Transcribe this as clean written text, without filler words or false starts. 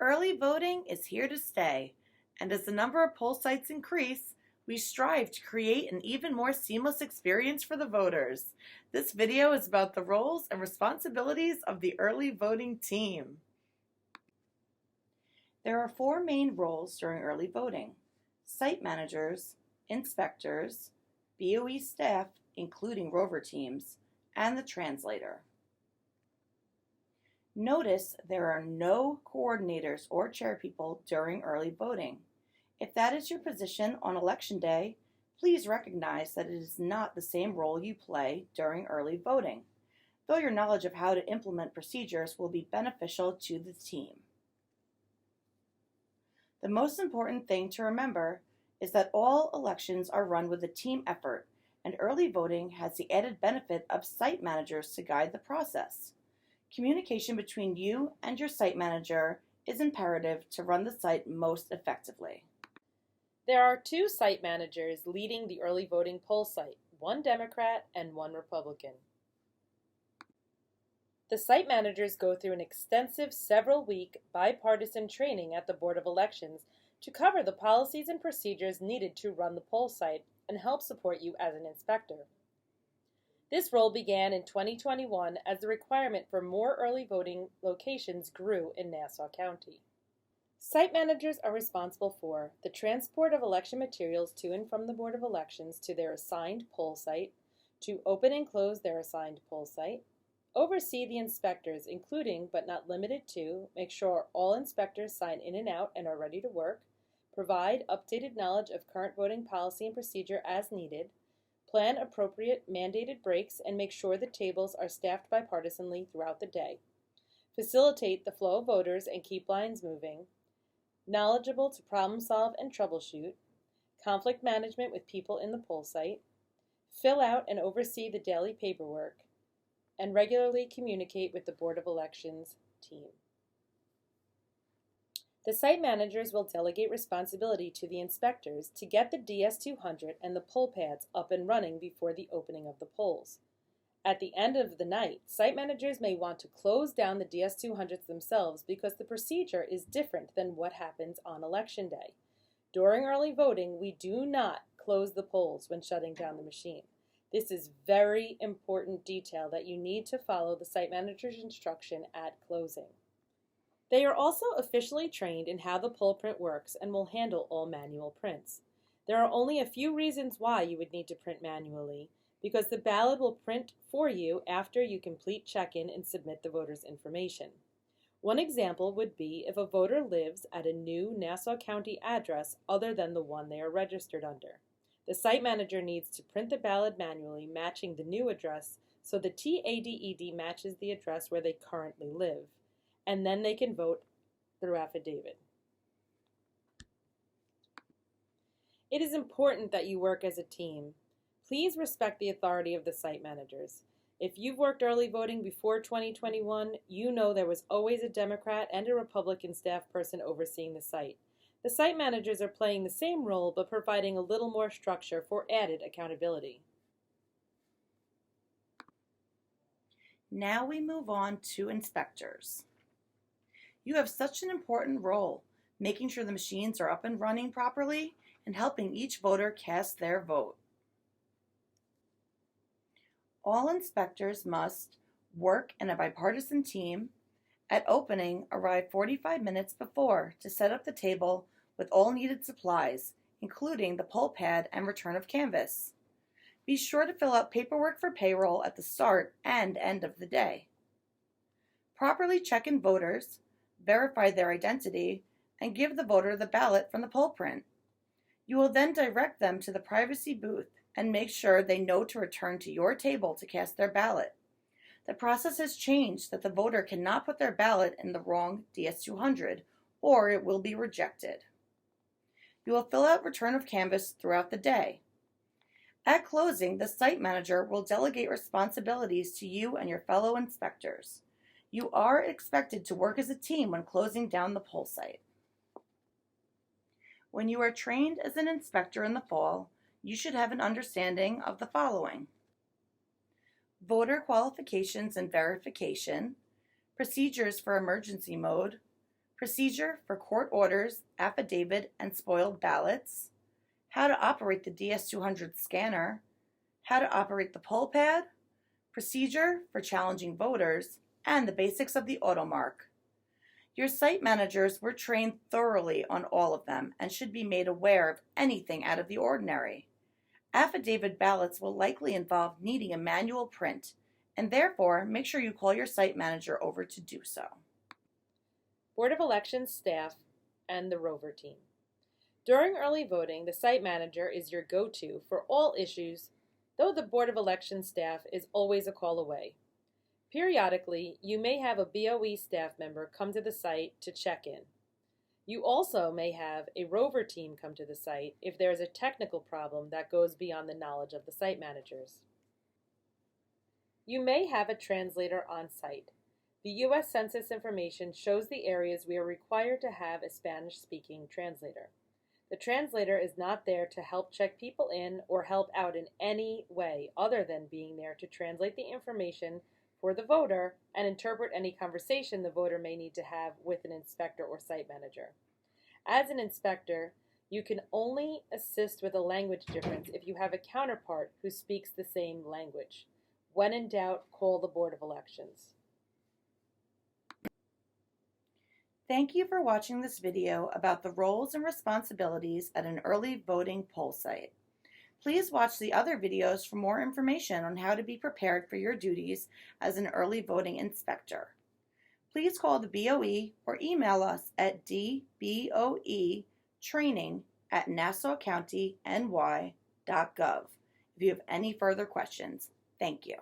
Early voting is here to stay, and as the number of poll sites increase, we strive to create an even more seamless experience for the voters. This video is about the roles and responsibilities of the early voting team. There are four main roles during early voting: site managers, inspectors, BOE staff, including rover teams, and the translator. Notice there are no coordinators or chairpeople during early voting. If that is your position on election day, please recognize that it is not the same role you play during early voting, though your knowledge of how to implement procedures will be beneficial to the team. The most important thing to remember is that all elections are run with a team effort, and early voting has the added benefit of site managers to guide the process. Communication between you and your site manager is imperative to run the site most effectively. There are two site managers leading the early voting poll site, one Democrat and one Republican. The site managers go through an extensive several-week bipartisan training at the Board of Elections to cover the policies and procedures needed to run the poll site and help support you as an inspector. This role began in 2021 as the requirement for more early voting locations grew in Nassau County. Site managers are responsible for the transport of election materials to and from the Board of Elections to their assigned poll site, to open and close their assigned poll site, oversee the inspectors, including but not limited to make sure all inspectors sign in and out and are ready to work, provide updated knowledge of current voting policy and procedure as needed, plan appropriate mandated breaks and make sure the tables are staffed bipartisanly throughout the day, facilitate the flow of voters and keep lines moving, knowledgeable to problem solve and troubleshoot, conflict management with people in the poll site, fill out and oversee the daily paperwork, and regularly communicate with the Board of Elections team. The site managers will delegate responsibility to the inspectors to get the DS200 and the poll pads up and running before the opening of the polls. At the end of the night, site managers may want to close down the DS200s themselves because the procedure is different than what happens on election day. During early voting, we do not close the polls when shutting down the machine. This is very important detail that you need to follow the site manager's instruction at closing. They are also officially trained in how the poll print works and will handle all manual prints. There are only a few reasons why you would need to print manually, because the ballot will print for you after you complete check-in and submit the voter's information. One example would be if a voter lives at a new Nassau County address other than the one they are registered under. The site manager needs to print the ballot manually, matching the new address so the TADED matches the address where they currently live, and then they can vote through affidavit. It is important that you work as a team. Please respect the authority of the site managers. If you've worked early voting before 2021, you know there was always a Democrat and a Republican staff person overseeing the site. The site managers are playing the same role but providing a little more structure for added accountability. Now we move on to inspectors. You have such an important role, making sure the machines are up and running properly and helping each voter cast their vote. All inspectors must work in a bipartisan team. At opening, arrive 45 minutes before to set up the table with all needed supplies, including the poll pad and return of canvas. Be sure to fill out paperwork for payroll at the start and end of the day. Properly check in voters, verify their identity, and give the voter the ballot from the poll print. You will then direct them to the privacy booth and make sure they know to return to your table to cast their ballot. The process has changed that the voter cannot put their ballot in the wrong DS200 or it will be rejected. You will fill out return of canvas throughout the day. At closing, the site manager will delegate responsibilities to you and your fellow inspectors. You are expected to work as a team when closing down the poll site. When you are trained as an inspector in the fall, you should have an understanding of the following: voter qualifications and verification, procedures for emergency mode, procedure for court orders, affidavit, and spoiled ballots, how to operate the DS200 scanner, how to operate the poll pad, procedure for challenging voters, and the basics of the automark. Your site managers were trained thoroughly on all of them and should be made aware of anything out of the ordinary. Affidavit ballots will likely involve needing a manual print, and therefore make sure you call your site manager over to do so. Board of Elections staff and the Rover team. During early voting, the site manager is your go-to for all issues, though the Board of Elections staff is always a call away. Periodically, you may have a BOE staff member come to the site to check in. You also may have a Rover team come to the site if there is a technical problem that goes beyond the knowledge of the site managers. You may have a translator on site. The U.S. Census information shows the areas we are required to have a Spanish-speaking translator. The translator is not there to help check people in or help out in any way other than being there to translate the information for the voter and interpret any conversation the voter may need to have with an inspector or site manager. As an inspector, you can only assist with a language difference if you have a counterpart who speaks the same language. When in doubt, call the Board of Elections. Thank you for watching this video about the roles and responsibilities at an early voting poll site. Please watch the other videos for more information on how to be prepared for your duties as an early voting inspector. Please call the BOE or email us at dboetraining@nassaucountynY.gov if you have any further questions. Thank you.